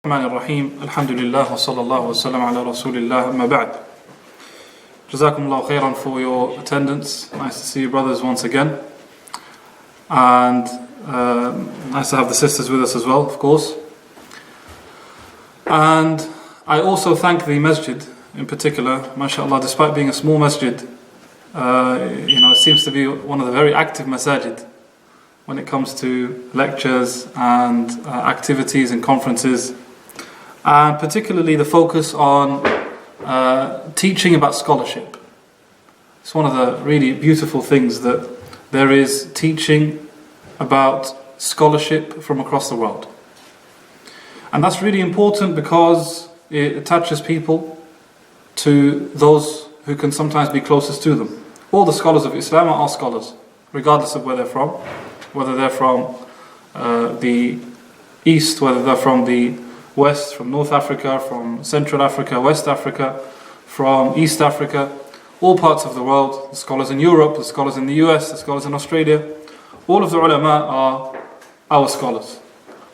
Bismillahir-Rahmanir-Rahim. Alhamdulillah wa sallallahu wa sallam ala rasulillah amma ba'd. Jazakumullah khairan for your attendance. Nice to see you brothers once again. And nice to have the sisters with us as well, of course. And I also thank the masjid in particular, mashallah, despite being a small masjid, it seems to be one of the very active masajid when it comes to lectures and activities and conferences, and particularly the focus on teaching about scholarship. It's one of the really beautiful things that there is teaching about scholarship from across the world. And that's really important because it attaches people to those who can sometimes be closest to them. All the scholars of Islam are scholars, regardless of where they're from. Whether they're from the East, whether they're from the West, from North Africa, from Central Africa, West Africa, from East Africa, all parts of the world, the scholars in Europe, the scholars in the US, the scholars in Australia, all of the ulama are our scholars.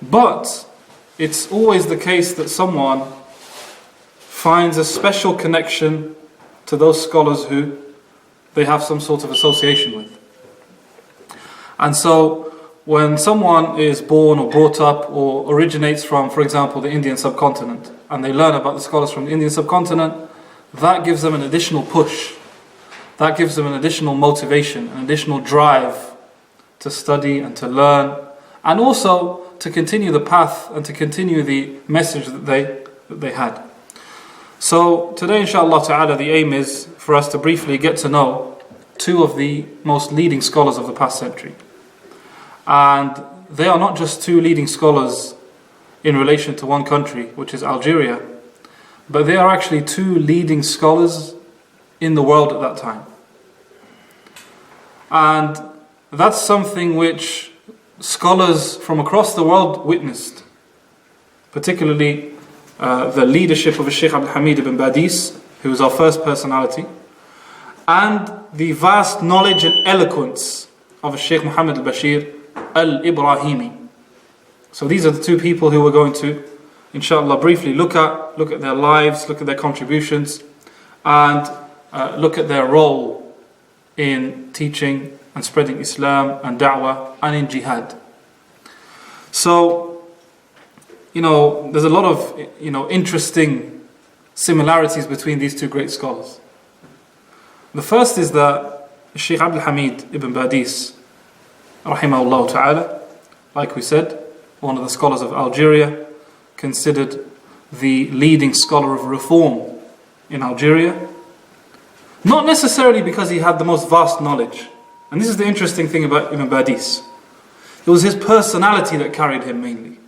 But it's always the case that someone finds a special connection to those scholars who they have some sort of association with. And so when someone is born or brought up or originates from, for example, the Indian subcontinent, and they learn about the scholars from the Indian subcontinent, that gives them an additional push. That gives them an additional motivation, an additional drive to study and to learn, and also to continue the path and to continue the message that they had. So today, inshallah ta'ala, the aim is for us to briefly get to know two of the most leading scholars of the past century. And they are not just two leading scholars in relation to one country, which is Algeria, but they are actually two leading scholars in the world at that time. And that's something which scholars from across the world witnessed, particularly the leadership of Shaykh Al-Ibrahimi ibn Badis, who was our first personality, and the vast knowledge and eloquence of Shaykh Muhammad al-Bashir Al-Ibrahimi. So these are the two people who we're going to, inshallah, briefly look at their lives, look at their contributions, and look at their role in teaching and spreading Islam and da'wah and in jihad. So, there's a lot of, interesting similarities between these two great scholars. The first is that Shaykh Abdul Hamid ibn Badis, rahimahullah ta'ala, like we said, one of the scholars of Algeria, considered the leading scholar of reform in Algeria. Not necessarily because he had the most vast knowledge. And this is the interesting thing about Ibn Badis. It was his personality that carried him mainly.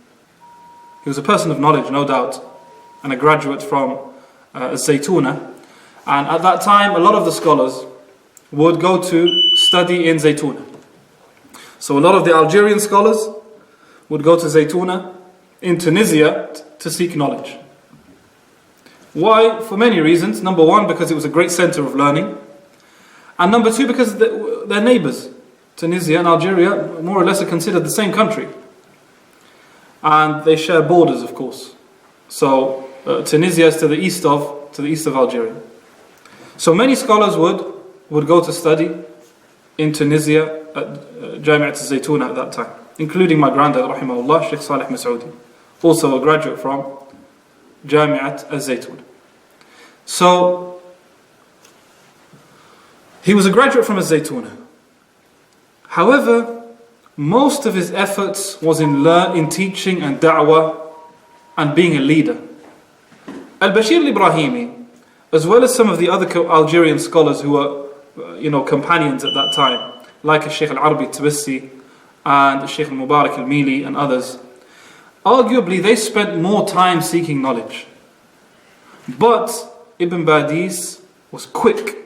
He was a person of knowledge, no doubt, and a graduate from Zaytuna. And at that time, a lot of the scholars would go to study in Zaytuna. So a lot of the Algerian scholars would go to Zaytuna in Tunisia to seek knowledge. Why? For many reasons. Number one, because it was a great center of learning. And number two, because they're neighbors. Tunisia and Algeria more or less are considered the same country. And they share borders, of course. So Tunisia is to the east of Algeria. So many scholars would go to study in Tunisia at Jami'at al-Zaytuna at that time, including my granddad, rahimahullah, Shaykh Salih Masoudi, also a graduate from Jami'at al-Zaytuna. So he was a graduate from al-Zaytuna. However, most of his efforts was in teaching and da'wah and being a leader. Al-Bashir al-Ibrahimi, as well as some of the other Algerian scholars who were companions at that time, like Shaykh Al-Arabi Tabassi and Shaykh Al-Mubarak Al-Mili and others, arguably they spent more time seeking knowledge. But Ibn Badis was quick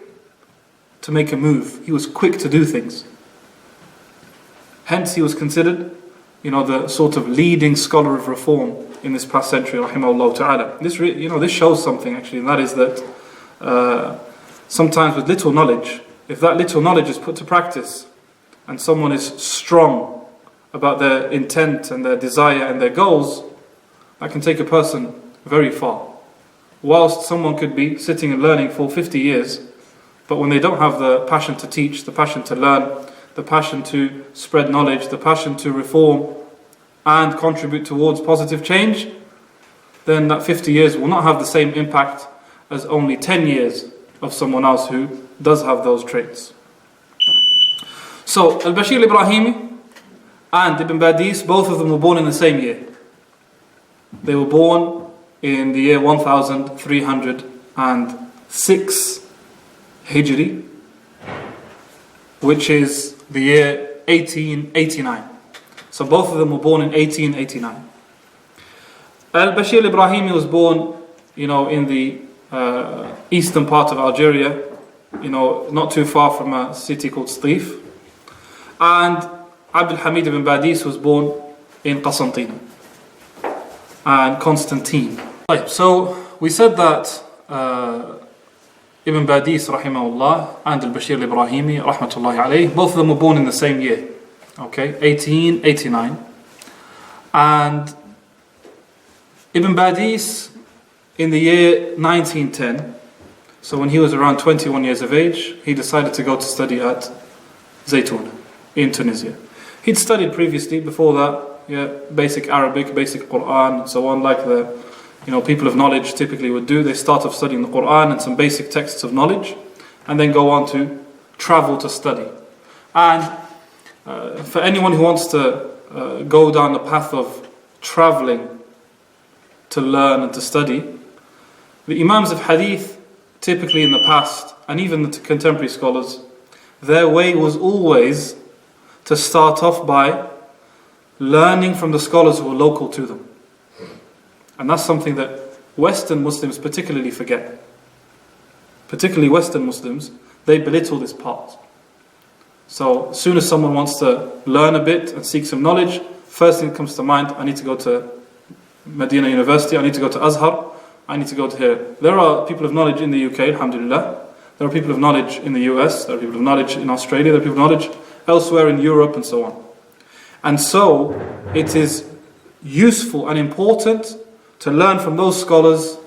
to make a move. He was quick to do things. Hence he was considered, the sort of leading scholar of reform in this past century, rahimahullah ta'ala. This shows something actually, and that is that sometimes with little knowledge, if that little knowledge is put to practice and someone is strong about their intent and their desire and their goals, that can take a person very far. Whilst someone could be sitting and learning for 50 years, but when they don't have the passion to teach, the passion to learn, the passion to spread knowledge, the passion to reform and contribute towards positive change, then that 50 years will not have the same impact as only 10 years of someone else who does have those traits. So, Al-Bashir Al-Ibrahimi and Ibn Badis, both of them were born in the same year. They were born in the year 1306 Hijri, which is the year 1889. So both of them were born in 1889. Al-Bashir Al-Ibrahimi was born, in the eastern part of Algeria, not too far from a city called Stif. And Abdul Hamid ibn Badis was born in Constantine. So we said that Ibn Badis rahimahullah and Al-Bashir Al-Ibrahimi rahmatullahi alayh, both of them were born in the same year, 1889. And Ibn Badis in the year 1910, so when he was around 21 years of age, he decided to go to study at Zaytun in Tunisia. He'd studied previously before that, basic Arabic, basic Quran, and so on, like the people of knowledge typically would do. They start off studying the Quran and some basic texts of knowledge, and then go on to travel to study. And for anyone who wants to go down the path of traveling to learn and to study, the Imams of Hadith, typically in the past, and even the contemporary scholars, their way was always to start off by learning from the scholars who were local to them. And that's something that Western Muslims particularly forget. Particularly Western Muslims, they belittle this part. So as soon as someone wants to learn a bit and seek some knowledge, first thing that comes to mind, I need to go to Medina University, I need to go to Azhar, I need to go to here. There are people of knowledge in the UK, alhamdulillah. There are people of knowledge in the US, there are people of knowledge in Australia, there are people of knowledge elsewhere in Europe and so on. And so it is useful and important to learn from those scholars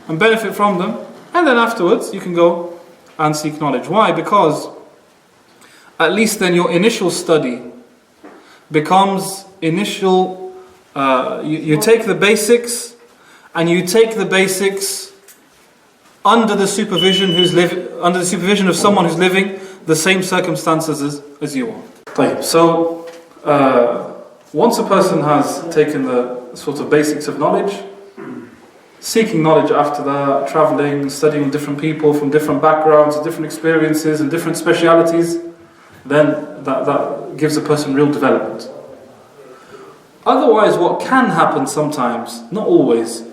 and benefit from them, and then afterwards you can go and seek knowledge. Why? Because at least then your initial study becomes initial, you take the basics, and you take the basics under the supervision of someone who's living the same circumstances as you are. So once a person has taken the sort of basics of knowledge, seeking knowledge after that, traveling, studying with different people from different backgrounds, different experiences and different specialities, then that gives a person real development. Otherwise, what can happen sometimes, not always,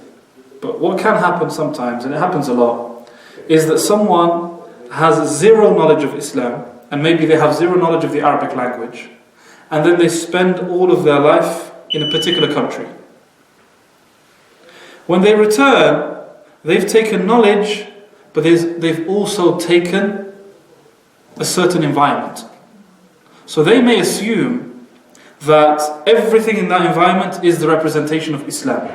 but what can happen sometimes, and it happens a lot, is that someone has zero knowledge of Islam, and maybe they have zero knowledge of the Arabic language, and then they spend all of their life in a particular country. When they return, they've taken knowledge, but they've also taken a certain environment. So they may assume that everything in that environment is the representation of Islam.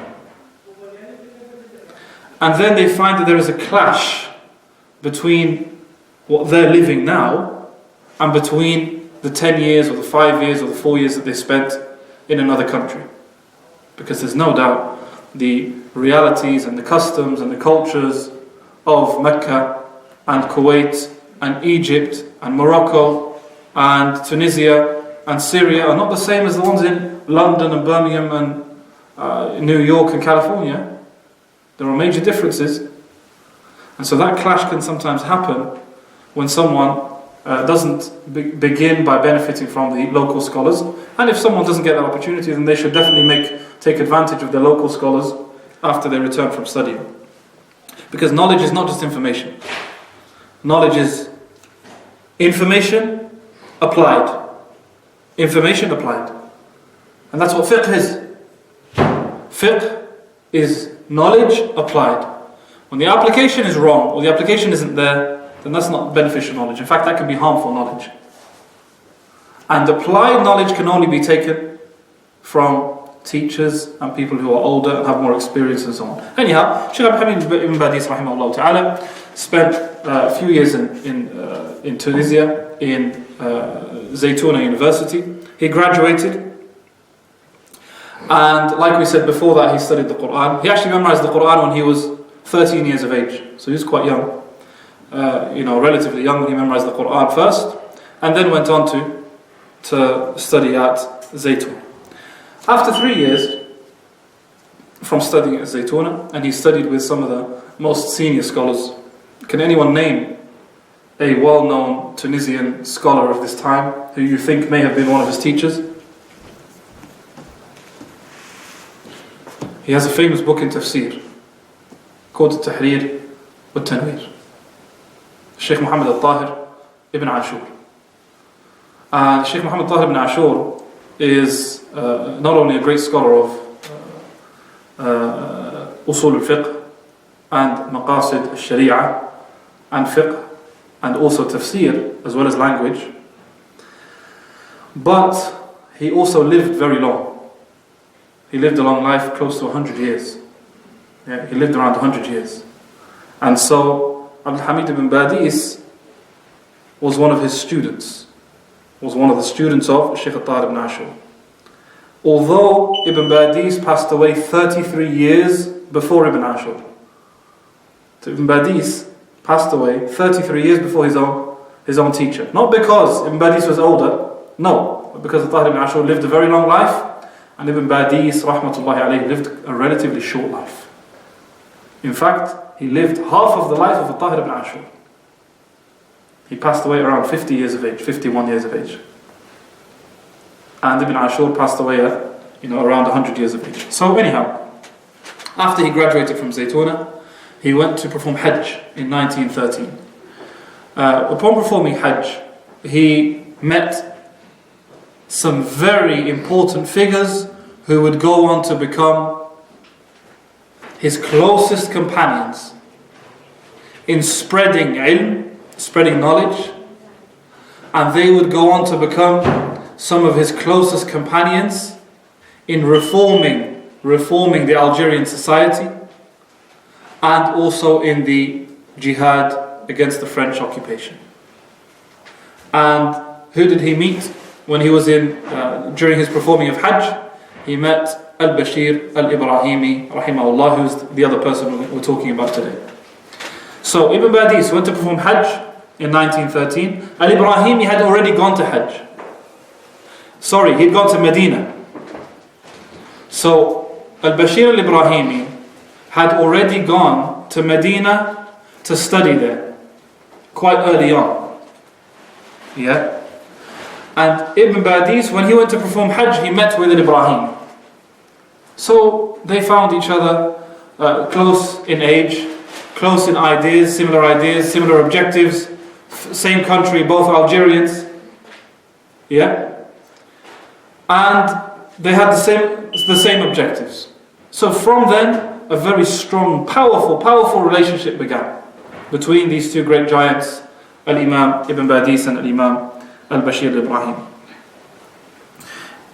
And then they find that there is a clash between what they're living now and between the 10 years or the 5 years or the 4 years that they spent in another country. Because there's no doubt the realities and the customs and the cultures of Mecca and Kuwait and Egypt and Morocco and Tunisia and Syria are not the same as the ones in London and Birmingham and New York and California. There are major differences. And so that clash can sometimes happen when someone doesn't begin by benefiting from the local scholars. And if someone doesn't get that opportunity, then they should definitely take advantage of the local scholars after they return from studying. Because knowledge is not just information. Knowledge is information applied. Information applied. And that's what fiqh is. Fiqh is knowledge applied. When the application is wrong, or the application isn't there, then that's not beneficial knowledge. In fact, that can be harmful knowledge. And applied knowledge can only be taken from teachers and people who are older and have more experience and so on. Anyhow, Shaykh Al-Ibrahimi ibn Badis rahimahullah ta'ala spent a few years in Tunisia, in Zaytuna University. He graduated, and like we said before that, he studied the Quran. He actually memorized the Quran when he was 13 years of age, so he was quite young, relatively young when he memorized the Quran first, and then went on to study at Zaytuna. After 3 years from studying at Zaytuna, and he studied with some of the most senior scholars. Can anyone name a well-known Tunisian scholar of this time who you think may have been one of his teachers? He has a famous book in tafsir called Al-Tahrir wa-Tanwir. Shaykh Muhammad al-Tahir ibn Ashur. And Shaykh Muhammad al-Tahir ibn Ashur is not only a great scholar of usul al-fiqh and maqasid al-sharia and fiqh and also tafsir as well as language, but he also lived very long. He lived a long life, close to 100 years. Yeah, he lived around 100 years. And so Abdul-Hamid ibn Badis was one of his students, was one of the students of Shaykh al-Tahir ibn Ashur. Although Ibn Badis passed away 33 years before Ibn Ashur. So Ibn Badis passed away 33 years before his own teacher. Not because Ibn Badis was older, no, but because Tahir ibn Ashur lived a very long life, and Ibn Badis, rahmatullahi alayhi, lived a relatively short life. In fact, he lived half of the life of Tahir ibn Ashur. He passed away around 50 years of age, 51 years of age. And Ibn Ashur passed away at around 100 years of age. So anyhow, after he graduated from Zaytuna, he went to perform Hajj in 1913. Upon performing Hajj, he met some very important figures who would go on to become his closest companions in spreading ilm, spreading knowledge, and they would go on to become some of his closest companions in reforming the Algerian society and also in the jihad against the French occupation. And who did he meet when he was during his performing of Hajj? He met Al-Bashir Al-Ibrahimi rahimahullah, who's the other person we're talking about today. So Ibn Badis went to perform Hajj in 1913. Al-Ibrahimi had already gone to Hajj. Sorry, he'd gone to Medina. So Al-Bashir Al-Ibrahimi had already gone to Medina to study there quite early on. Yeah. And Ibn Badis, when he went to perform Hajj, he met with Al-Ibrahim. So they found each other close in age, close in ideas, similar objectives, same country, both Algerians. Yeah. And they had the same objectives. So from then, a very strong, powerful relationship began between these two great giants, Al-Imam Ibn Badis and Al-Imam Al-Bashir Al-Ibrahim.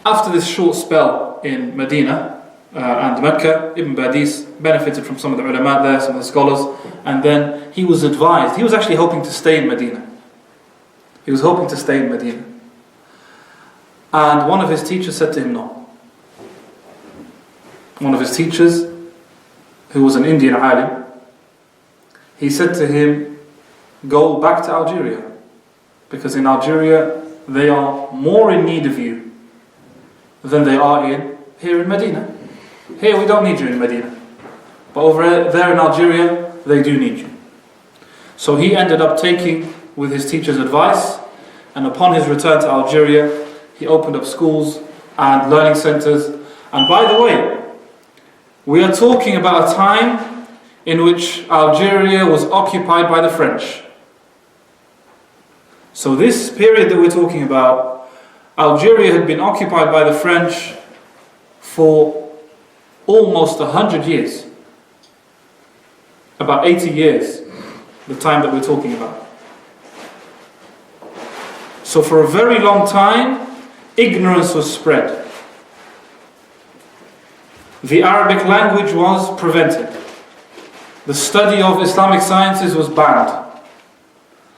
After this short spell in Medina and Mecca, Ibn Badis benefited from some of the ulama there, some of the scholars, and then he was advised, he was actually hoping to stay in Medina. And one of his teachers said to him no. One of his teachers, who was an Indian alim, he said to him, go back to Algeria, because in Algeria they are more in need of you than they are here in Medina. Here we don't need you in Medina, but over there in Algeria they do need you. So he ended up taking with his teacher's advice, and upon his return to Algeria he opened up schools and learning centers. And by the way, we are talking about a time in which Algeria was occupied by the French. So this period that we're talking about, Algeria had been occupied by the French for almost 100 years. About 80 years, the time that we're talking about. So for a very long time, ignorance was spread. the Arabic language was prevented. The study of Islamic sciences was banned.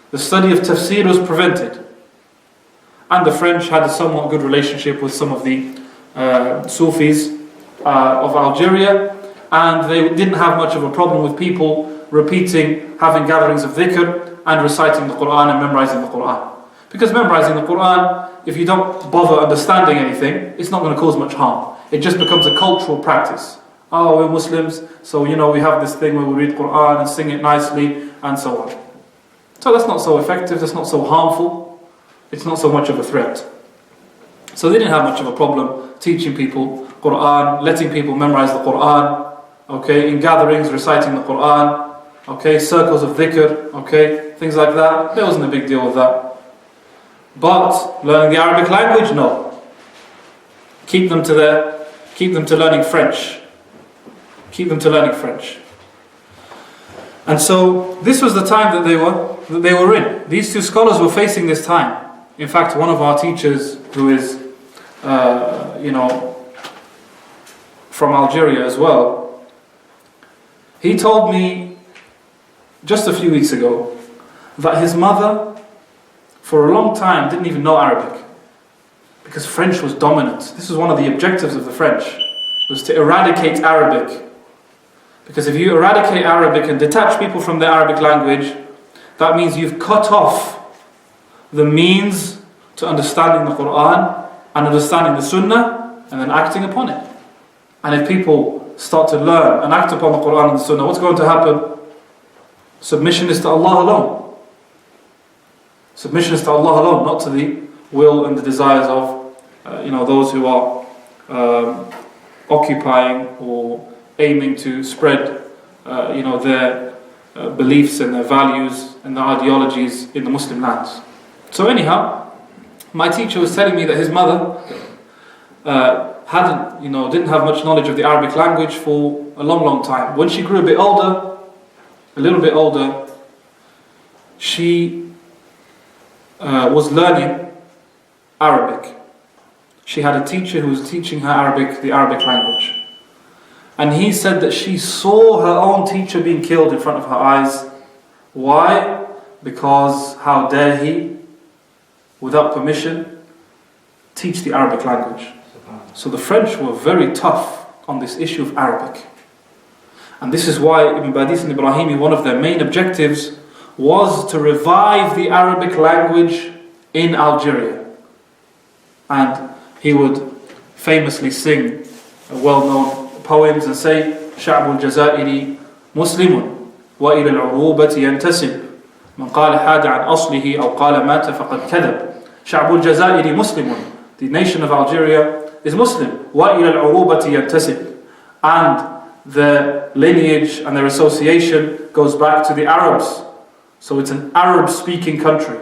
The study of tafsir was prevented. And the French had a somewhat good relationship with some of the Sufis of Algeria, and they didn't have much of a problem with people repeating, having gatherings of dhikr and reciting the Quran and memorizing the Quran. Because memorizing the Quran, if you don't bother understanding anything, it's not going to cause much harm. It just becomes a cultural practice. Oh, we're Muslims, so we have this thing where we read Quran and sing it nicely and so on. So that's not so effective, that's not so harmful, it's not so much of a threat. So they didn't have much of a problem teaching people Quran, letting people memorize the Quran, okay, in gatherings, reciting the Quran, okay, circles of dhikr, okay, things like that. There wasn't a big deal with that. But learning the Arabic language, no. Keep them to learning French. Keep them to learning French. And so this was the time that they were in. These two scholars were facing this time. In fact, one of our teachers, who is from Algeria as well, he told me just a few weeks ago that his mother for a long time didn't even know Arabic because French was dominant. This was one of the objectives of the French, was to eradicate Arabic. Because if you eradicate Arabic and detach people from the Arabic language, that means you've cut off the means to understanding the Quran and understanding the Sunnah and then acting upon it. And if people start to learn and act upon the Quran and the Sunnah, what's going to happen? Submission is to Allah alone. Submission is to Allah alone, not to the will and the desires of those who are occupying or aiming to spread their beliefs and their values and their ideologies in the Muslim lands. So anyhow, my teacher was telling me that his mother didn't have much knowledge of the Arabic language for a long time. When she grew a little bit older, she was learning Arabic. She had a teacher who was teaching her the Arabic language. And he said that she saw her own teacher being killed in front of her eyes. Why? Because how dare he, without permission, teach the Arabic language. So the French were very tough on this issue of Arabic. And this is why Ibn Badis and Al-Ibrahimi, one of their main objectives was to revive the Arabic language in Algeria. And he would famously sing well-known poems and say, شعب الجزائر مسلم وإلى العروبة ينتسب من قال حاد عن أصله أو قال مات فقد كذب. شعب الجزائر مسلم. The nation of Algeria is Muslim. وإلى العروبة ينتسب. And their lineage and their association goes back to the Arabs. So it's an Arab-speaking country.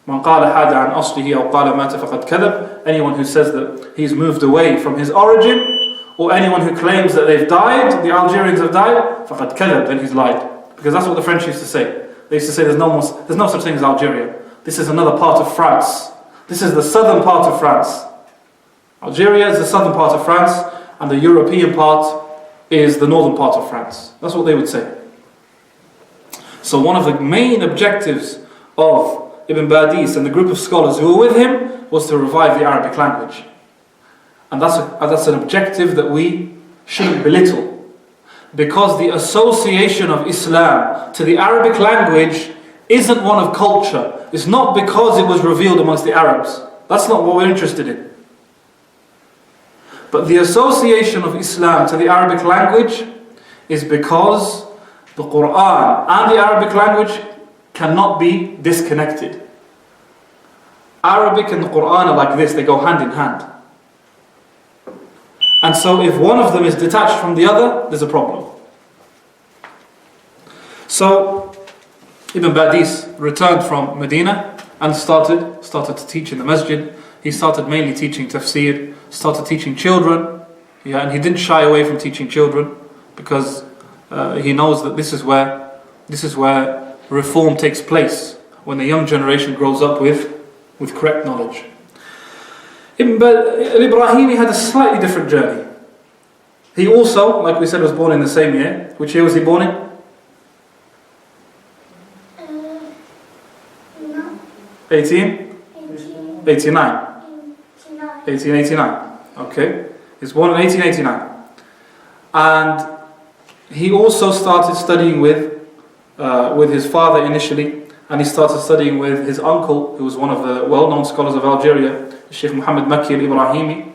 من قال حاد عن أصله أو قال مات فقد كذب. Anyone who says that he's moved away from his origin, or anyone who claims that they've died, the Algerians have died, فقد كذب, then he's lied. Because that's what the French used to say. They used to say there's no such thing as Algeria. This is another part of France. This is the southern part of France. Algeria is the southern part of France, and the European part is the northern part of France. That's what they would say. So one of the main objectives of Ibn Badis and the group of scholars who were with him was to revive the Arabic language. And that's an objective that we shouldn't belittle. Because the association of Islam to the Arabic language isn't one of culture. It's not because it was revealed amongst the Arabs. That's not what we're interested in. But the association of Islam to the Arabic language is because the Quran and the Arabic language cannot be disconnected. Arabic and the Quran are like this, they go hand in hand. And so if one of them is detached from the other, there's a problem. So Ibn Badis returned from Medina and started to teach in the masjid. He started mainly teaching tafsir, started teaching children, and he didn't shy away from teaching children because he knows that this is where reform takes place, when the young generation grows up with correct knowledge. Al-Ibrahimi had a slightly different journey. He also, like we said, was born in the same year. Which year was he born in? No. 1889. 1889. Okay. He's born in 1889. And he also started studying with his father initially, and he started studying with his uncle, who was one of the well-known scholars of Algeria, Shaykh Muhammad Makki Al-Ibrahimi.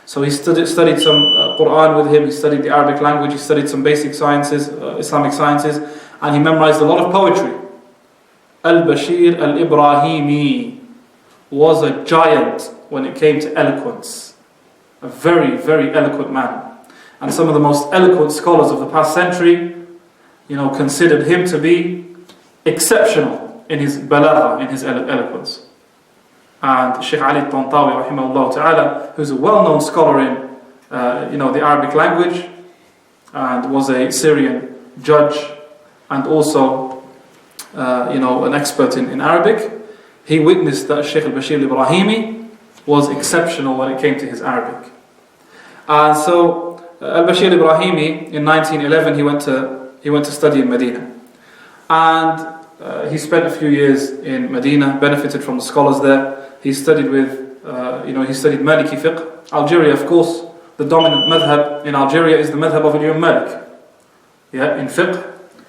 So he studied some Quran with him, he studied the Arabic language, he studied some basic sciences, Islamic sciences, and he memorized a lot of poetry. Al-Bashir Al-Ibrahimi was a giant when it came to eloquence. A very, very eloquent man. And some of the most eloquent scholars of the past century, considered him to be exceptional in his balagha, in his eloquence. And Shaykh Ali Tantawi, rahimahullah ta'ala, who's a well-known scholar in, the Arabic language, and was a Syrian judge, and also, an expert in Arabic. He witnessed that Shaykh al-Bashir al-Ibrahimi was exceptional when it came to his Arabic. And so, al-Bashir al-Ibrahimi, in 1911, he went to study in Medina. And he spent a few years in Medina, benefited from the scholars there. He studied he studied Maliki fiqh. Algeria, of course, the dominant madhab in Algeria is the madhab of Imam Malik. Yeah, in fiqh,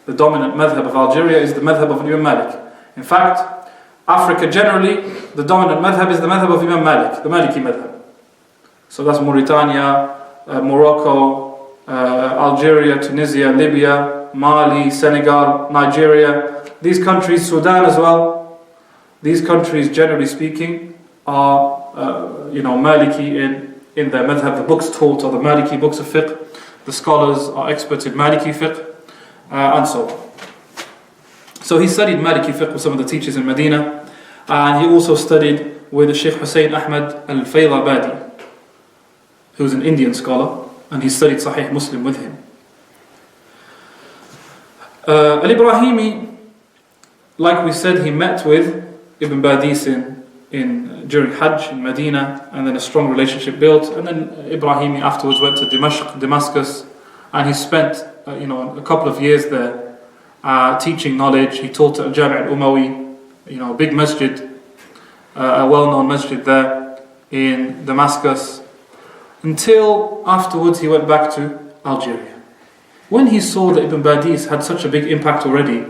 the dominant madhab of Algeria is the madhab of Imam Malik. In fact, Africa generally, the dominant madhab is the madhab of Imam Malik, the Maliki madhab. So that's Mauritania, Morocco, Algeria, Tunisia, Libya, Mali, Senegal, Nigeria. These countries, Sudan as well. These countries, generally speaking, are Maliki in their madhab. The books taught are the Maliki books of fiqh. The scholars are experts in Maliki fiqh, and so on. So he studied Maliki fiqh with some of the teachers in Medina, and he also studied with Shaykh Hussein Ahmad Al-Faydabadi, who was an Indian scholar, and he studied Sahih Muslim with him. Al-Ibrahimi, like we said, he met with Ibn Badis during Hajj in Medina, and then a strong relationship built. And then Ibrahimi afterwards went to Damascus, and he spent a couple of years there teaching knowledge. He taught at Jami' al-Umawi, a big masjid, a well-known masjid there in Damascus, until afterwards he went back to Algeria. When he saw that Ibn Badis had such a big impact already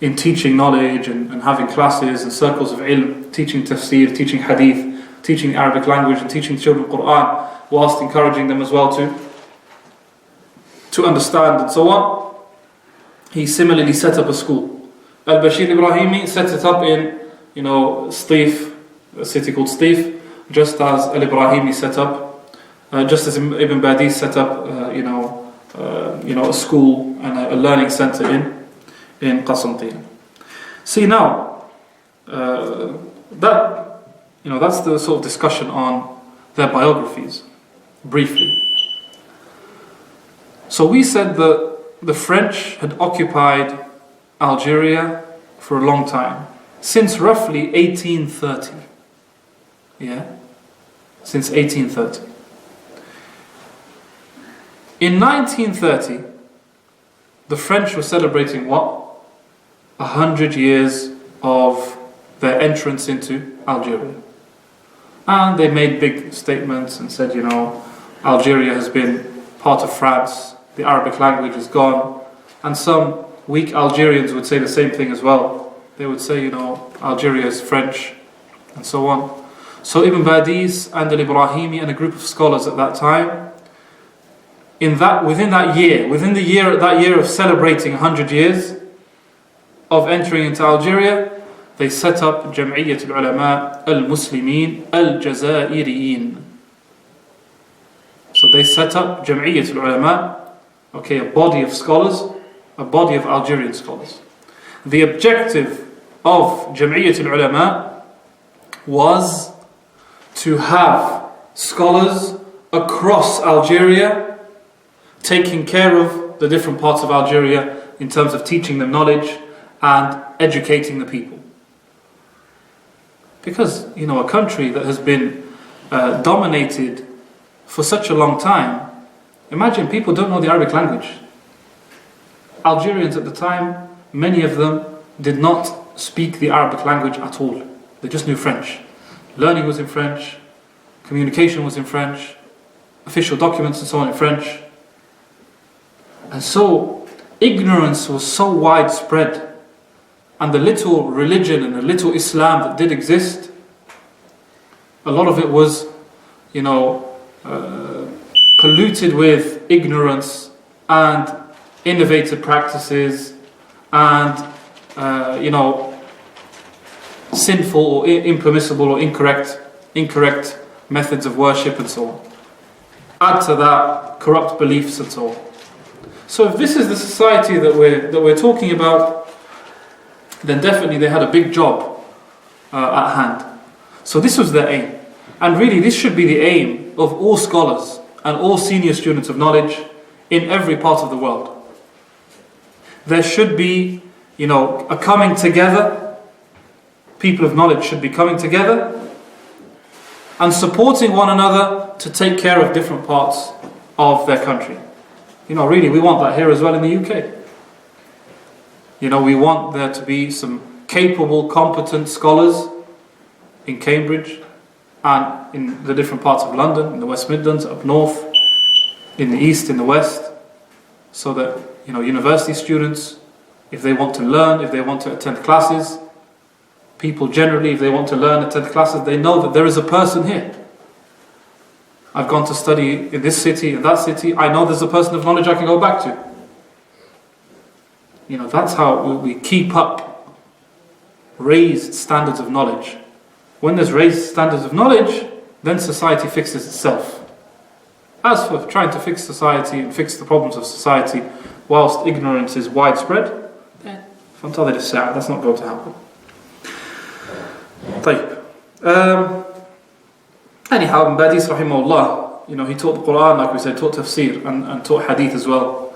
in teaching knowledge and having classes and circles of ilm, teaching tafsir, teaching hadith, teaching Arabic language and teaching children Quran, whilst encouraging them as well to understand and so on, he similarly set up a school. Al-Bashir Ibrahimi set it up in Stif, a city called Stif, just as Al-Ibrahimi set up, just as Ibn Badis set up a school and a learning center in Qasantina. See now, that's the sort of discussion on their biographies, briefly. So we said that the French had occupied Algeria for a long time, since roughly 1830. Yeah, since 1830. In 1930, the French were celebrating what? 100 years of their entrance into Algeria. And they made big statements and said, Algeria has been part of France, the Arabic language is gone. And some weak Algerians would say the same thing as well. They would say, Algeria is French, and so on. So Ibn Badis and Al-Ibrahimi and a group of scholars at that time, within that year of celebrating 100 years of entering into Algeria, they set up Jam'iyyat al-Ulama al-Muslimin al-Jazairiyin. So they set up Jam'iyyat al-Ulama, a body of scholars, a body of Algerian scholars. The objective of Jam'iyyat al-Ulama was to have scholars across Algeria taking care of the different parts of Algeria in terms of teaching them knowledge and educating the people. Because, a country that has been dominated for such a long time, Imagine, people don't know the Arabic language. Algerians at the time, many of them did not speak the Arabic language at all. They just knew French. Learning was in French, communication was in French, official documents and so on in French. And so, ignorance was so widespread, and the little religion and the little Islam that did exist, a lot of it was, polluted with ignorance and innovative practices and, sinful or impermissible or incorrect methods of worship and so on. Add to that corrupt beliefs and so on. So if this is the society that we're talking about, then definitely they had a big job at hand. So this was their aim. And really this should be the aim of all scholars and all senior students of knowledge in every part of the world. There should be, a coming together. People of knowledge should be coming together and supporting one another to take care of different parts of their country. Really we want that here as well in the UK. We want there to be some capable, competent scholars in Cambridge and in the different parts of London, in the West Midlands, up north, in the east, in the west, so that, university students, if they want to learn, if they want to attend classes, people generally, if they want to learn, attend classes, they know that there is a person here. I've gone to study in this city, in that city, I know there's a person of knowledge I can go back to. That's how we keep up raised standards of knowledge. When there's raised standards of knowledge, then society fixes itself. As for trying to fix society and fix the problems of society whilst ignorance is widespread, then that's not going to happen. Anyhow, Badis rahimahullah, he taught the Quran, like we said, taught tafsir and taught hadith as well.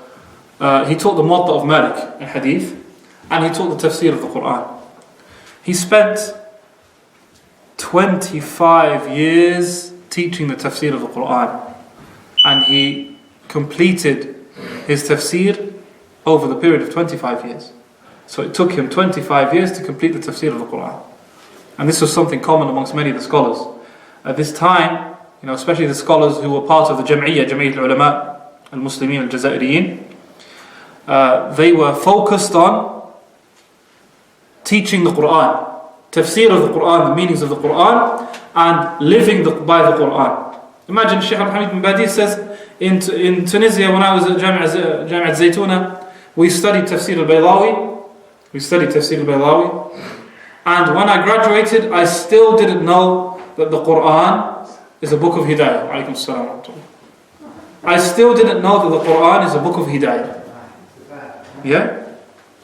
He taught the Muwatta of Malik in hadith, and he taught the tafsir of the Quran. He spent 25 years teaching the tafsir of the Quran, and he completed his tafsir over the period of 25 years. So it took him 25 years to complete the tafsir of the Quran. And this was something common amongst many of the scholars. At this time, especially the scholars who were part of the Jam'iyyah al-Ulama al-Muslimin al-Jazairiyin, they were focused on teaching the Quran, tafsir of the Quran, the meanings of the Quran, and living by the Quran. Imagine Shaykh Al-Hamid bin Badis says, in Tunisia, when I was at Jami'at Zaytuna, we studied tafsir al-Baydawi. And when I graduated, I still didn't know that the Quran is a book of Hidayah. Alaykum as-salam wa rahmatullah. I still didn't know that the Quran is a book of Hidayah. Yeah?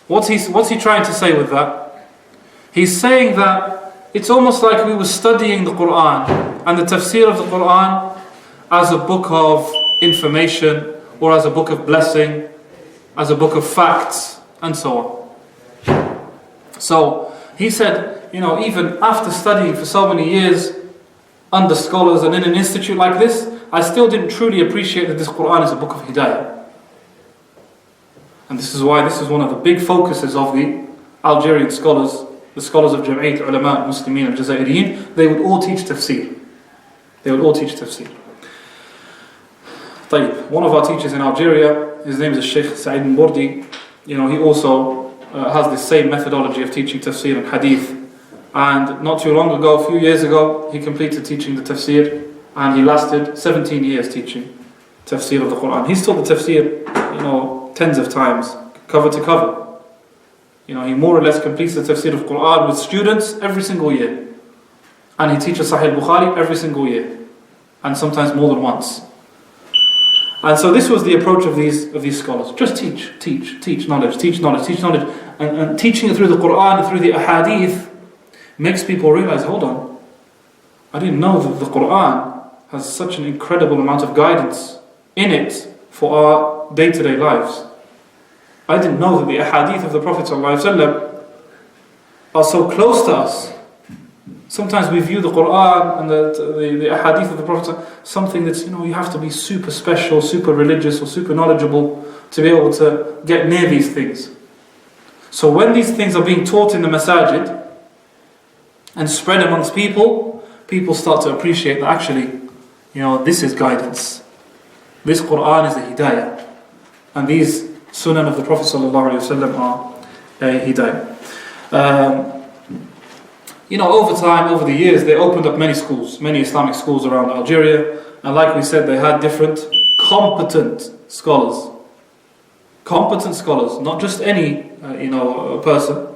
What's he trying to say with that? He's saying that it's almost like we were studying the Quran and the tafsir of the Quran as a book of information, or as a book of blessing, as a book of facts, and so on. So he said, even after studying for so many years under scholars and in an institute like this, I still didn't truly appreciate that this Quran is a book of Hidayah. And this is why this is one of the big focuses of the Algerian scholars, the scholars of Jam'iyyat al-Ulama al-Muslimin al-Jazairiyin. They would all teach tafsir. One of our teachers in Algeria, his name is Shaykh Saeed al-Bordi, he also has the same methodology of teaching tafsir and hadith. And not too long ago, a few years ago, he completed teaching the tafsir, and he lasted 17 years teaching tafsir of the Quran. He's taught the tafsir, tens of times, cover to cover. He more or less completes the tafsir of Quran with students every single year. And he teaches Sahih Bukhari every single year. And sometimes more than once. And so this was the approach of these scholars. Just teach knowledge. And teaching it through the Quran and through the ahadith makes people realize, hold on, I didn't know that the Quran has such an incredible amount of guidance in it for our day-to-day lives. I didn't know that the ahadith of the Prophet ﷺ are so close to us Sometimes we view the Quran and the ahadith of the Prophet something that's, you have to be super special, super religious or super knowledgeable to be able to get near these things. So when these things are being taught in the masajid and spread amongst people, people start to appreciate that actually, this is guidance. This Quran is a hidayah. And these sunan of the Prophet ﷺ are a hidayah. Over time, over the years, they opened up many schools, many Islamic schools around Algeria. And like we said, they had different competent scholars. Competent scholars, not just any, person.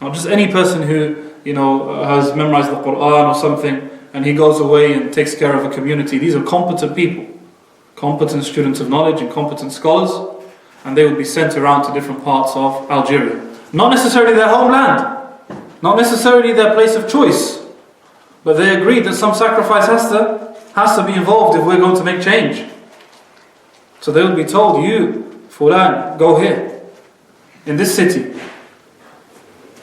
Not just any person who, has memorized the Quran or something and he goes away and takes care of a community. These are competent people. Competent students of knowledge and competent scholars. And they would be sent around to different parts of Algeria. Not necessarily their homeland. Not necessarily their place of choice, but they agreed that some sacrifice has to be involved if we're going to make change. So they would be told, you, Fulan, go here, in this city.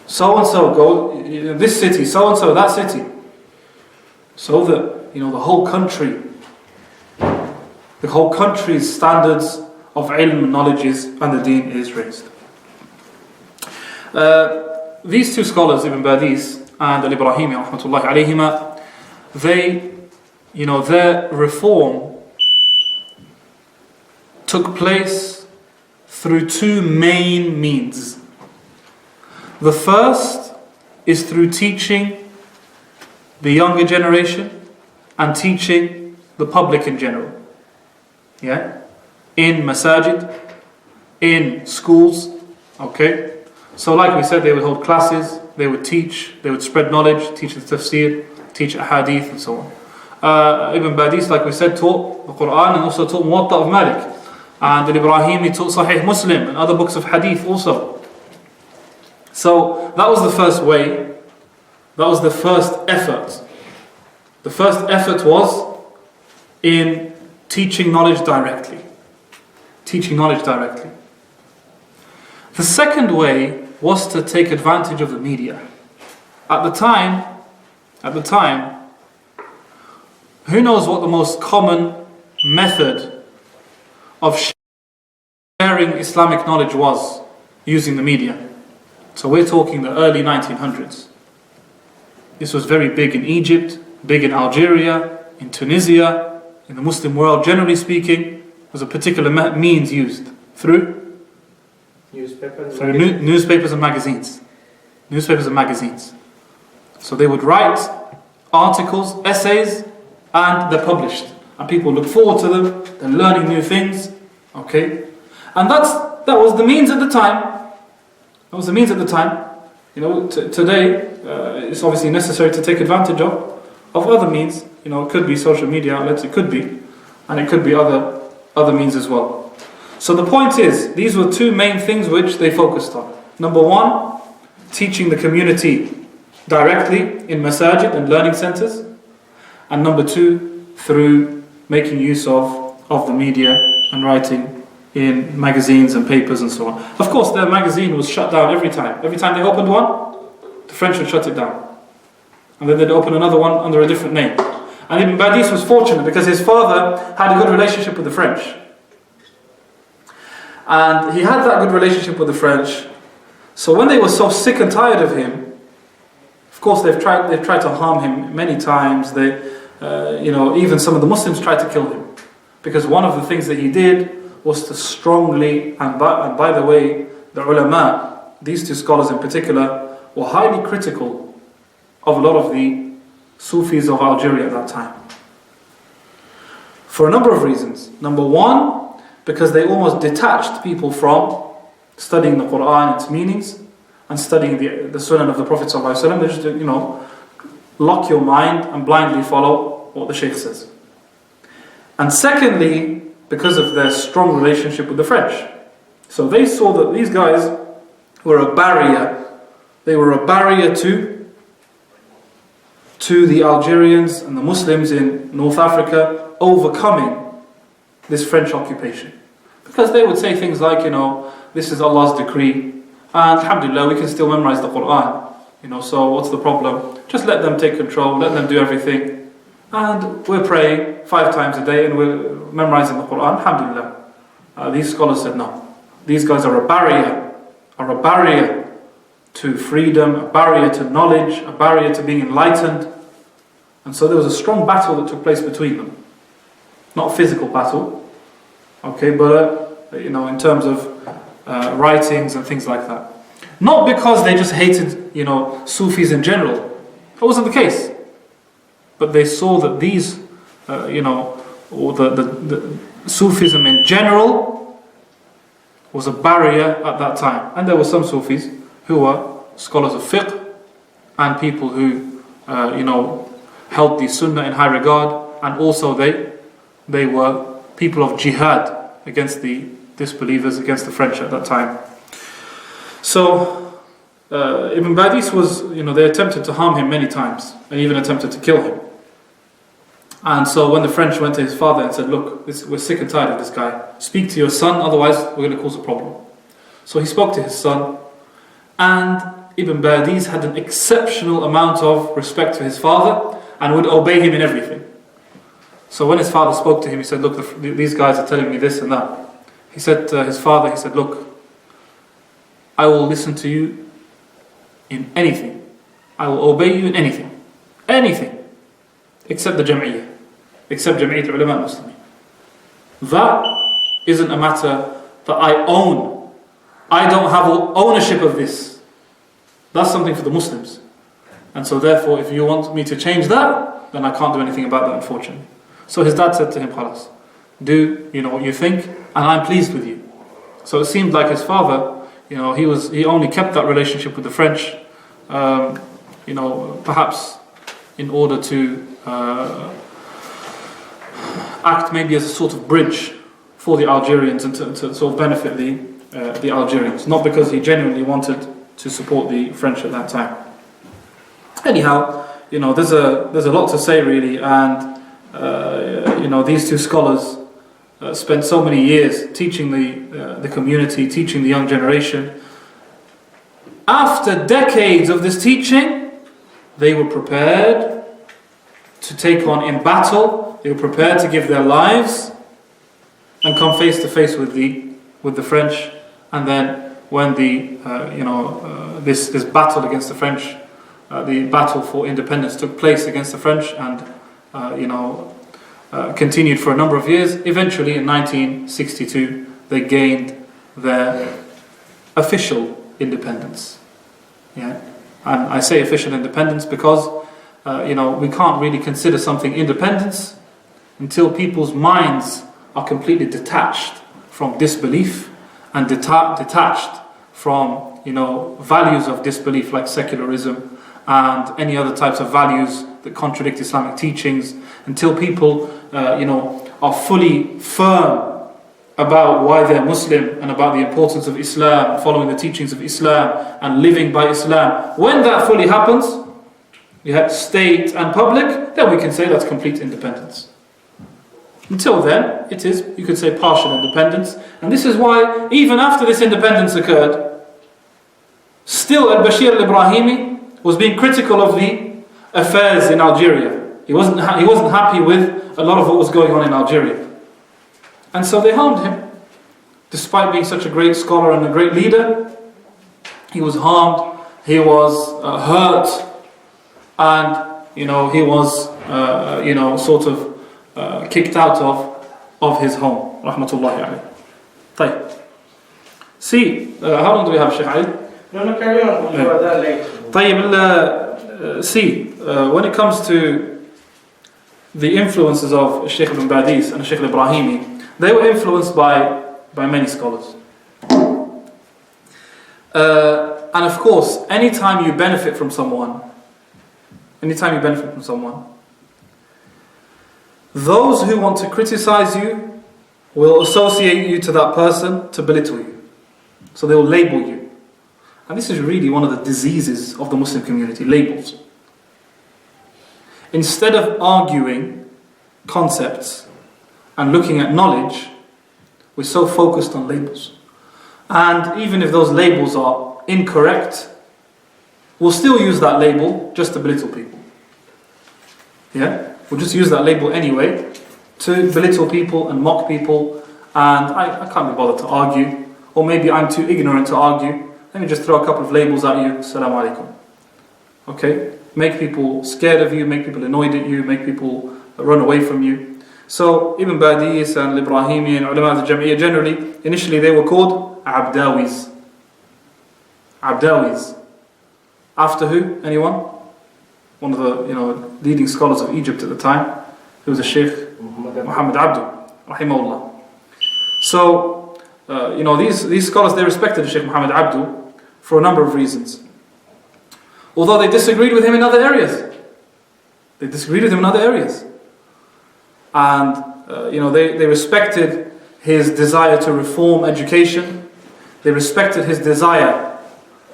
So and so, go in this city, so and so, that city. So that, the whole country's standards of ilm, knowledge and the deen is raised. These two scholars, Ibn Badis and Al-Ibrahimi, rahmatullahi alayhima, their reform took place through two main means. The first is through teaching the younger generation and teaching the public in general. In masajid, in schools, okay? So like we said, they would hold classes, they would teach, they would spread knowledge, teach the tafsir, teach hadith and so on. Ibn Badis, like we said, taught the Quran and also taught Muwatta of Malik. And Al-Ibrahimi taught Sahih Muslim and other books of hadith also. So that was the first way, that was the first effort. The first effort was in teaching knowledge directly. Teaching knowledge directly. The second way was to take advantage of the media. At the time, who knows what the most common method of sharing Islamic knowledge was using the media? So we're talking the early 1900s. This was very big in Egypt, big in Algeria, in Tunisia, in the Muslim world generally speaking. Was a particular means used through newspapers and magazines. Newspapers and magazines. So they would write articles, essays, and they're published. And people look forward to them, they're learning new things. Okay? And that was the means at the time. That was the means at the time. Today, it's obviously necessary to take advantage of other means. It could be social media outlets, it could be. And it could be other means as well. So the point is, these were two main things which they focused on. Number one, teaching the community directly in masajid and learning centers. And number two, through making use of the media and writing in magazines and papers and so on. Of course, their magazine was shut down every time. Every time they opened one, the French would shut it down. And then they'd open another one under a different name. And Ibn Badis was fortunate because his father had a good relationship with the French. And he had that good relationship with the French. So when they were so sick and tired of him, of course they've tried to harm him many times. They, even some of the Muslims tried to kill him, because one of the things that he did was to strongly, and by the way, the ulama, these two scholars in particular, were highly critical of a lot of the Sufis of Algeria at that time. For a number of reasons. Number one, because they almost detached people from studying the Quran and its meanings and studying the Sunnah of the Prophet ﷺ. They just, lock your mind and blindly follow what the Shaykh says. And secondly, because of their strong relationship with the French. So they saw that these guys were a barrier. They were a barrier to the Algerians and the Muslims in North Africa overcoming this French occupation. Because they would say things like, this is Allah's decree, and alhamdulillah, we can still memorize the Quran. So what's the problem? Just let them take control, let them do everything. And we're praying 5 times a day and we're memorizing the Quran, alhamdulillah. These scholars said no. These guys are a barrier to freedom, a barrier to knowledge, a barrier to being enlightened. And so there was a strong battle that took place between them. Not a physical battle, okay, but in terms of writings and things like that. Not because they just hated, Sufis in general. That wasn't the case. But they saw that these, or the Sufism in general was a barrier at that time. And there were some Sufis who were scholars of fiqh and people who, held the Sunnah in high regard, and also they were people of jihad against the disbelievers, against the French at that time. So Ibn Badis was, they attempted to harm him many times and even attempted to kill him. And so when the French went to his father and said, look, we're sick and tired of this guy, speak to your son, otherwise we're going to cause a problem. So he spoke to his son, and Ibn Badis had an exceptional amount of respect for his father and would obey him in everything. So when his father spoke to him, he said, look, these guys are telling me this and that. He said to his father, he said, look, I will listen to you in anything. I will obey you in anything. Anything. Except the Jam'iyyah. Except Jam'iyyat Ulama Muslimin. That isn't a matter that I own. I don't have ownership of this. That's something for the Muslims. And so therefore, if you want me to change that, then I can't do anything about that, unfortunately. So his dad said to him, Khalas, do what you think, and I'm pleased with you. So it seemed like his father, he only kept that relationship with the French, perhaps in order to act maybe as a sort of bridge for the Algerians and to sort of benefit the Algerians, not because he genuinely wanted to support the French at that time. Anyhow, there's a lot to say really, and these two scholars spent so many years teaching the community, teaching the young generation. After decades of this teaching, they were prepared to take on in battle. They were prepared to give their lives and come face to face with the French. And then when this battle against the French, the battle for independence took place against the French and continued for a number of years. Eventually, in 1962, they gained their official independence. Yeah, and I say official independence because we can't really consider something independence until people's minds are completely detached from disbelief and detached from values of disbelief like secularism and any other types of values that contradict Islamic teachings. Until people are fully firm about why they're Muslim and about the importance of Islam, following the teachings of Islam and living by Islam. When that fully happens, state and public, then we can say that's complete independence. Until then, it is, you could say, partial independence. And this is why, even after this independence occurred, still Al-Bashir Al-Ibrahimi was being critical of the affairs in Algeria. He wasn't happy with a lot of what was going on in Algeria. And so they harmed him. Despite being such a great scholar and a great leader, he was harmed, he was hurt, and he was sort of kicked out of his home. Rahmatullahi alayhi. طيب. See, how long do we have, Shaykh Ali? No, carry on. We'll do that later. طيب, when it comes to the influences of Shaykh ibn Badis and Shaykh Al-Ibrahimi, they were influenced by many scholars. And of course, anytime you benefit from someone, those who want to criticize you will associate you to that person to belittle you. So they will label you. And this is really one of the diseases of the Muslim community, labels. Instead of arguing concepts and looking at knowledge, we're so focused on labels. And even if those labels are incorrect, we'll still use that label just to belittle people. Yeah? We'll just use that label anyway to belittle people and mock people, and I can't be bothered to argue, or maybe I'm too ignorant to argue. Let me just throw a couple of labels at you. Assalamu alaikum. Okay? Make people scared of you, make people annoyed at you, make people run away from you. So Ibn Badis and Al-Ibrahimi and ulama al-Jam'iyyah generally, initially they were called Abdawis. Abdawis. After who? Anyone? One of the leading scholars of Egypt at the time. He was a Shaykh, Muhammad Abdu, rahimahullah. So, these scholars, they respected Shaykh Muhammad Abdu for a number of reasons. Although they disagreed with him in other areas. And, they respected his desire to reform education. They respected his desire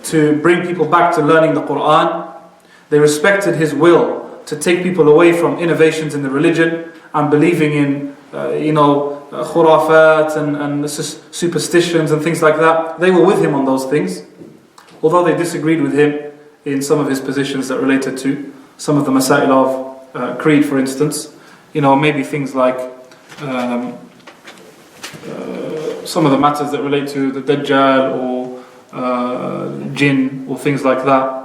to bring people back to learning the Quran. They respected his will to take people away from innovations in the religion and believing in, khurafat and superstitions and things like that. They were with him on those things. Although they disagreed with him in some of his positions that related to some of the masail of creed, for instance. Maybe things like some of the matters that relate to the Dajjal or jinn or things like that.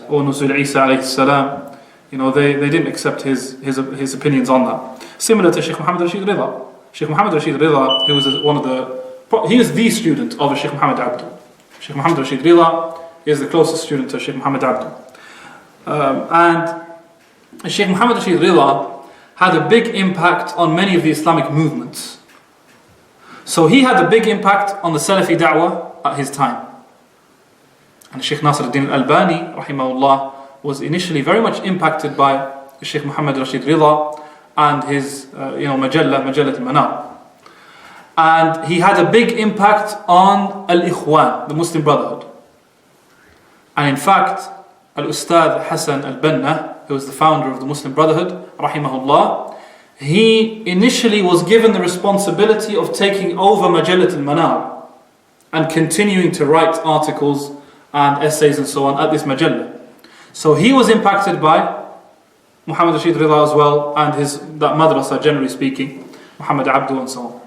Or Nuzul Isa alayhi salam. They didn't accept his opinions on that. Similar to Shaykh Muhammad Rashid Rida. Shaykh Muhammad Rashid Rida, he is the student of Shaykh Muhammad Abdu. Shaykh Muhammad Rashid Rida is the closest student to Shaykh Muhammad Abdu. And Shaykh Muhammad Rashid Rida had a big impact on many of the Islamic movements. So he had a big impact on the Salafi da'wah at his time. And Shaykh Nasr al-Din al-Albani, rahimahullah, was initially very much impacted by Shaykh Muhammad Rashid Rida and his, Majallat al-Manar. And he had a big impact on Al-Ikhwan, the Muslim Brotherhood. And in fact, Al-Ustad Hassan al-Banna, who was the founder of the Muslim Brotherhood, rahimahullah, he initially was given the responsibility of taking over Majallat al-Manar and continuing to write articles and essays and so on at this Majallah. So he was impacted by Muhammad Rashid Rida as well, and that madrasa, generally speaking, Muhammad Abdu and so on.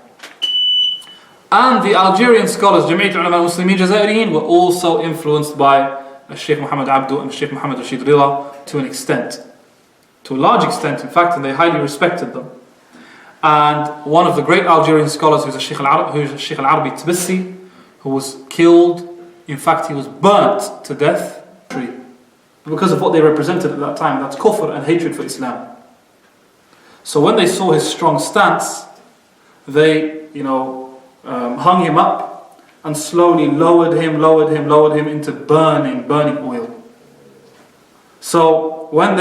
And the Algerian scholars, Jami'at Ulama Muslimin Jazairiyin, were also influenced by Shaykh Muhammad Abdu and Shaykh Muhammad Rashid Rida to an extent. To a large extent, in fact, and they highly respected them. And one of the great Algerian scholars, who's Shaykh Al-Arabi Tbissi, who was killed, in fact he was burnt to death, because of what they represented at that time. That's kufr and hatred for Islam. So when they saw his strong stance, they, hung him up and slowly lowered him into burning oil. So when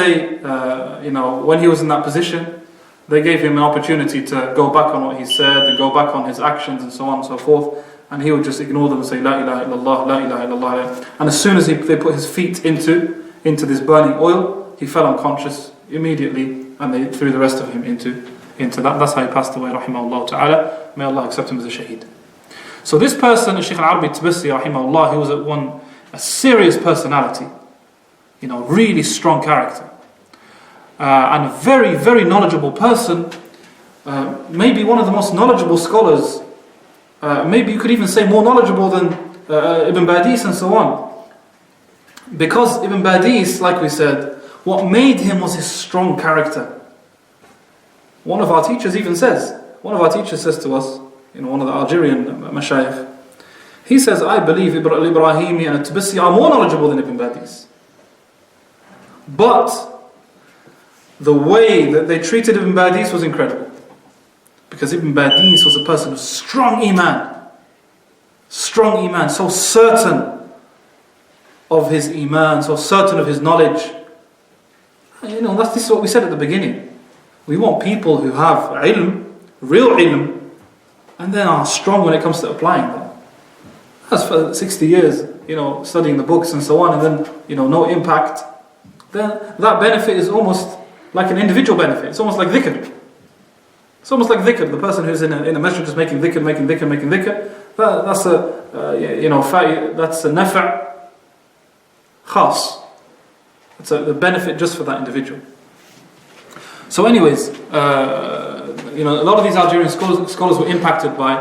when he was in that position, they gave him an opportunity to go back on what he said, to go back on his actions and so on and so forth, and he would just ignore them and say La ilaha illallah, La ilaha illallah. And as soon as they put his feet into this burning oil, he fell unconscious immediately, and they threw the rest of him into that. That's how he passed away, rahimahullah ta'ala. May Allah accept him as a shaheed. So this person, Shaykh Al-Arabi Tbissi, rahimahullah, he was a serious personality, really strong character, and a very, very knowledgeable person, maybe one of the most knowledgeable scholars, maybe you could even say more knowledgeable than Ibn Badis and so on. Because Ibn Badis, like we said, what made him was his strong character. One of our teachers says to us, one of the Algerian mashayikh, he says, I believe Al-Ibrahimi and Tbissi are more knowledgeable than Ibn Badis. But the way that they treated Ibn Badis was incredible. Because Ibn Badis was a person of strong iman, so certain of his iman, so certain of his knowledge. This is what we said at the beginning. We want people who have ilm, real ilm, and then are strong when it comes to applying them. That's for 60 years, studying the books and so on, and then, no impact. Then that benefit is almost like an individual benefit. It's almost like dhikr. The person who's in a masjid just making dhikr. That's a nafa', khas. It's the benefit just for that individual. So anyways, a lot of these Algerian scholars were impacted by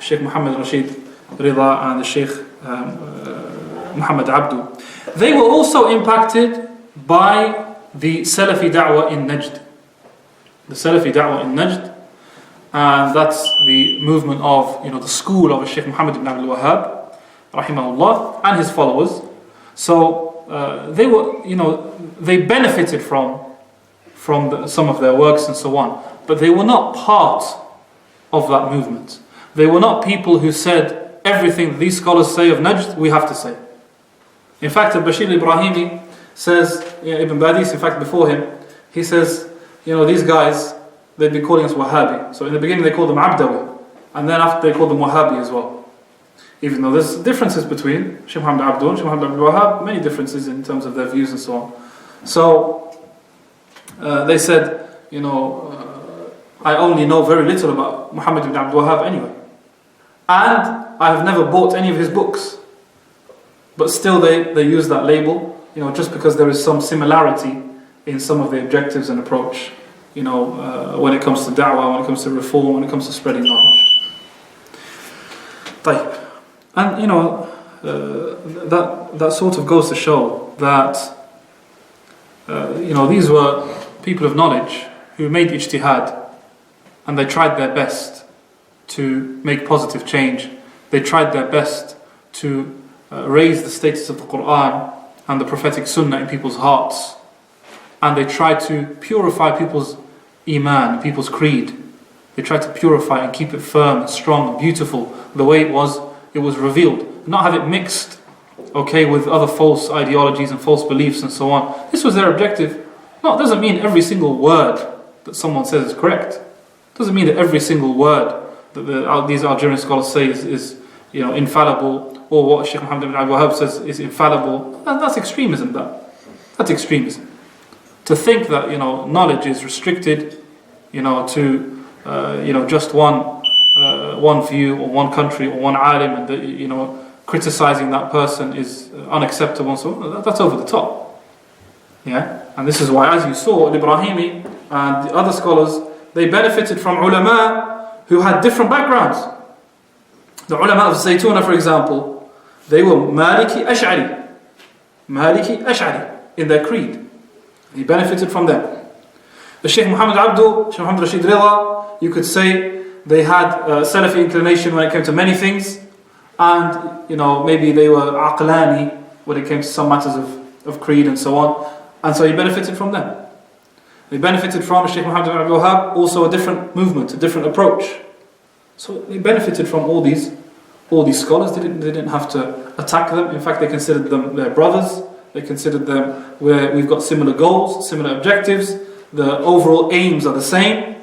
Shaykh Muhammad Rashid Rida and the Shaykh Muhammad Abdu. They were also impacted by the Salafi da'wah in Najd. The Salafi da'wah in Najd, and that's the movement of the school of Shaykh Muhammad ibn Abdul Wahhab, rahimahullah, and his followers. So they were, they benefited from some of their works and so on, but they were not part of that movement. They were not people who said everything these scholars say of Najd we have to say. In fact, Al-Ibrahimi says, Ibn Badis, in fact before him, he says, these guys, they'd be calling us Wahhabi. So in the beginning they called them Abdawi, and then after they called them Wahhabi as well. Even though there's differences between Shaykh Muhammad Abdu and Shaykh Muhammad Abdul Wahhab, many differences in terms of their views and so on. So they said, I only know very little about Muhammad ibn Abdul Wahhab anyway. And I have never bought any of his books. But still they use that label, just because there is some similarity in some of the objectives and approach, when it comes to da'wah, when it comes to reform, when it comes to spreading knowledge. طيب. And that sort of goes to show that these were people of knowledge who made ijtihad, and they tried their best to make positive change. They tried their best to raise the status of the Quran and the prophetic sunnah in people's hearts, and they tried to purify people's iman, people's creed. They tried to purify and keep it firm and strong and beautiful the way it was revealed, not have it mixed with other false ideologies and false beliefs and so on. This was their objective. No, it doesn't mean every single word that someone says is correct. It doesn't mean that every single word that these Algerian scholars say is infallible, or what Shaykh Muhammad ibn Abdul Wahhab says is infallible. That's extremism. That's extremism. To think that knowledge is restricted to just one view or one country or one alim, and that criticizing that person is unacceptable and so on, that's over the top. And this is why, as you saw, Al-Ibrahimi and the other scholars, they benefited from ulama who had different backgrounds. The ulama of Zaytuna, for example, they were Maliki Ash'ari in their creed. He benefited from them. The Shaykh Muhammad Abdu, Shaykh Muhammad Rashid Rida, you could say they had Salafi inclination when it came to many things, and maybe they were aqlani when it came to some matters of creed and so on, and so he benefited from them. They benefited from Shaykh Muhammad ibn Abdul Wahhab, also a different movement, a different approach. So they benefited from all these scholars. They didn't have to attack them. In fact, they considered them their brothers. They considered them where we've got similar goals, similar objectives. The overall aims are the same.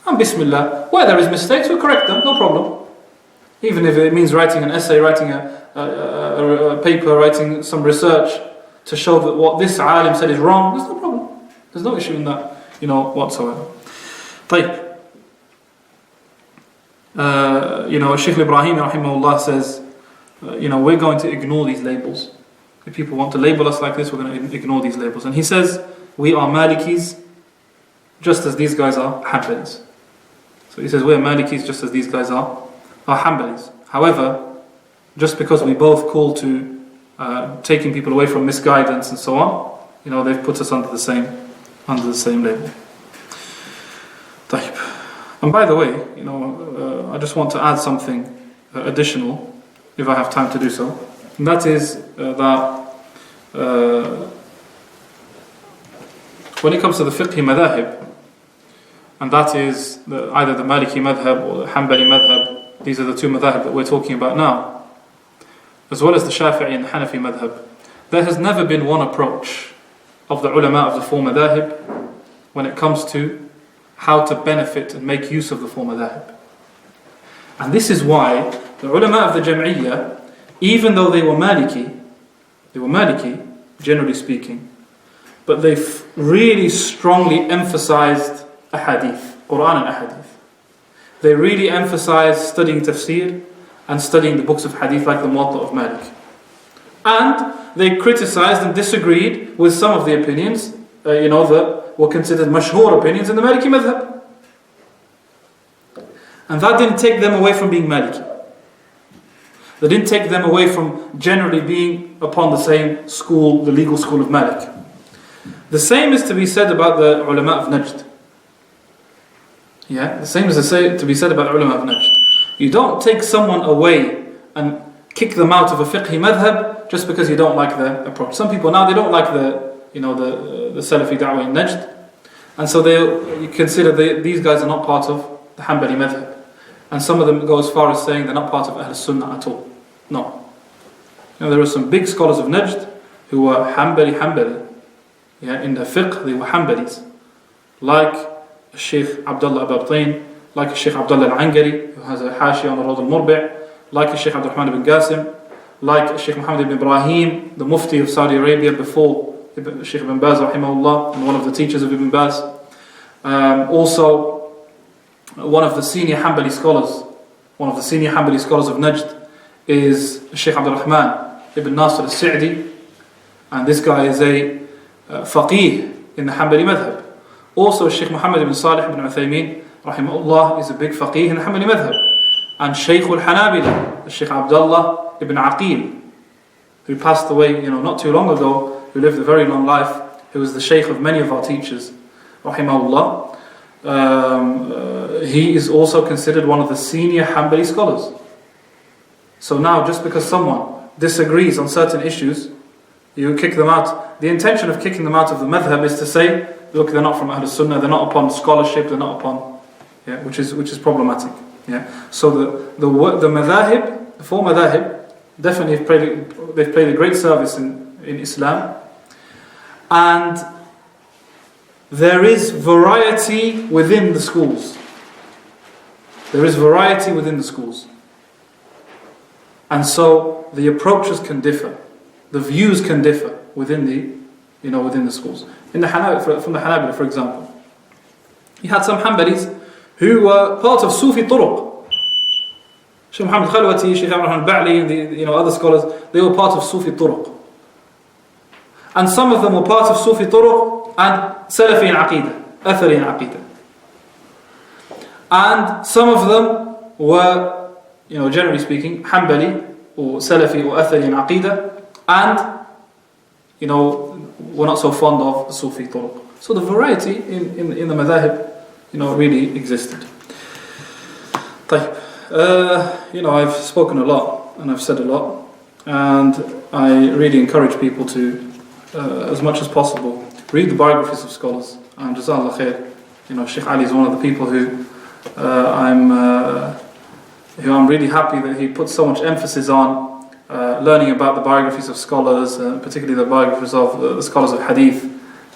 And Bismillah, where there is mistakes, we'll correct them, no problem. Even if it means writing an essay, writing a paper, writing some research to show that what this alim said is wrong, there's no problem. There's no issue in that, whatsoever. طيب. Shaykh Al-Ibrahimi rahimahullah says, we're going to ignore these labels. If people want to label us like this, we're going to ignore these labels. And he says, we are Malikis just as these guys are Hanbalis. So he says, we're Malikis just as these guys are Hanbalis. However, just because we both call to taking people away from misguidance and so on, they've put us under the same label. طيب. And by the way, I just want to add something additional, if I have time to do so. And that is that when it comes to the fiqhi madhahib, and that is either the Maliki madhab or the Hanbali madhab, these are the two madhahib that we're talking about now, as well as the Shafi'i and the Hanafi madhab, there has never been one approach of the ulama of the four madhahib when it comes to how to benefit and make use of the four madhahib. And this is why the ulama of the Jam'iyyah, even though they were Maliki, generally speaking, but they really strongly emphasized ahadith, Quran and ahadith. They really emphasized studying tafsir and studying the books of hadith like the Muwatta of Malik. And they criticized and disagreed with some of the opinions, that were considered mashhur opinions in the Maliki madhab. And that didn't take them away from being Maliki. That didn't take them away from generally being upon the same school, the legal school of Malik. The same is to be said about the ulama of Najd. The same is to be said about ulama of Najd. You don't take someone away and kick them out of a fiqhi madhab just because you don't like their approach. Some people now, they don't like the Salafi da'wah in Najd, and so you consider these guys are not part of the Hanbali madhab. And some of them go as far as saying they're not part of Ahl Sunnah at all. No. There are some big scholars of Najd who were Hanbali. In the fiqh, they were Hanbalis. Like Shaykh Abdullah Ababtain, like Shaykh Abdullah Al-Angari, who has a Hashi on the Rawd al-Murbi', like Shaykh Abdurrahman ibn Qasim, like Shaykh Muhammad ibn Ibrahim, the Mufti of Saudi Arabia before Shaykh ibn Baz, rahimahullah, and one of the teachers of Ibn Baz. Also, one of the senior Hanbali scholars of Najd is Shaykh Abdurrahman ibn Nasr al-Sa'di, and this guy is a faqih in the Hanbali madhab. Also, Shaykh Muhammad ibn Salih ibn Uthaymeen, rahimahullah, is a big faqih in the Hanbali madhab. And Shaykh al-Hanabila, Shaykh Abdullah ibn Aqil, who passed away not too long ago, who lived a very long life, who was the Shaykh of many of our teachers, rahimahullah. He is also considered one of the senior Hanbali scholars. So now, just because someone disagrees on certain issues, you kick them out. The intention of kicking them out of the madhab is to say, look, they're not from Ahl Sunnah, they're not upon scholarship, they're not upon, which is problematic. So the madhahib, the four madhahib, definitely they've played a great service in Islam, and there is variety within the schools. And so the approaches can differ, the views can differ within the schools. From the Hanabila, for example, you had some Hanbalis who were part of Sufi turuq. Shaykh Muhammad Khalwati, Shaykh Abraham Ba'li, and other scholars, they were part of Sufi turuq. And some of them were part of Sufi turuq and Salafi in Aqidah, Athari in Aqidah. And some of them were, generally speaking, Hanbali or Salafi or Athari in Aqidah, and were not so fond of the Sufi turuq. So the variety in the madhahib, really existed. I've spoken a lot and I've said a lot, and I really encourage people to, as much as possible, read the biographies of scholars. And Jazakallah khair. Shaykh Ali is one of the people who I'm really happy that he puts so much emphasis on learning about the biographies of scholars, particularly the biographies of the scholars of hadith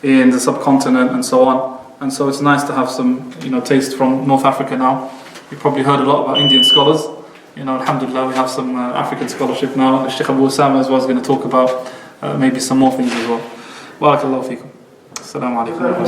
in the subcontinent and so on. And so it's nice to have some taste from North Africa now. You've probably heard a lot about Indian scholars. Alhamdulillah, we have some African scholarship now. Shaykh Abu Osama as well is going to talk about maybe some more things as well. Barakallahu feekum. Assalamu alaikum.